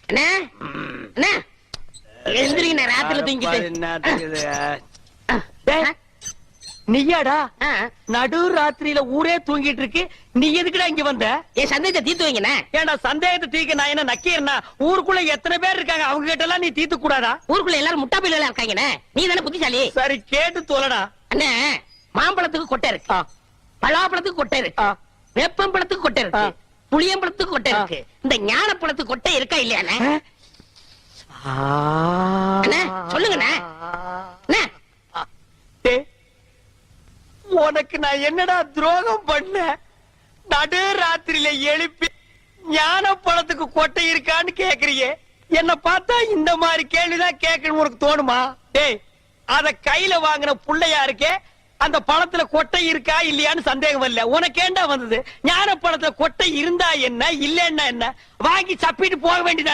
அண்ணா அண்ணா எழுந்திரிங்க, ராத்திரில தூங்கிட்டு. நீயாடா நடு ராத்திரியில ஊரே தூங்கிட்டு இருக்கு, நீ எதுக்குடா இங்க வந்த? என் சந்தேகத்தை தீர்த்து வைங்கண்ணே. ஏன்டா சந்தேகத்தை தீர்க்க நான் என்ன நக்கீரனா? ஊருக்குள்ள எத்தனை பேர் இருக்காங்க, அவங்க கிட்ட எல்லாம் நீ தீர்த்து கூடாதா? ஊருக்குள்ள எல்லாரும் முட்டா பையில இருக்காங்கண்ணே, நீ தானே புத்திசாலி. சரி கேட்டு தோலடா. அண்ணே, மாம்பழத்துக்கு கொட்டை இருக்கு, பலாப்பழத்துக்கு கொட்டை இருக்கு, வேப்பம்பழத்துக்கு கொட்டை இருக்கு, புளியம்பழத்துக்கு கொட்டை இருக்கு. இந்த ஞானப்பழத்துக்கு கொட்டை இருக்கா இல்லையாண்ணே? அண்ணே சொல்லுங்கண்ணே. உனக்கு நான் என்னடா துரோகம் பண்ண? நடு ராத்திரியில எழுப்பி ஞான பழத்துக்கு கொட்டை இருக்கான்னு கேக்குறியே, என்ன பார்த்தா இந்த மாதிரி கேள்விதான் கேட்கணும் உனக்கு தோணுமா? டேய், அத கையில வாங்கின புள்ளையா இருக்கே, அந்த பழத்துல கொட்டை இருக்கா இல்லையான்னு சந்தேகம் வரல. உனக்கு ஏண்டா வந்தது? ஞான பழத்துல கொட்டை இருந்தா என்ன, இல்லன்னா என்ன, வாங்கி சப்பிட்டு போக வேண்டியதான்.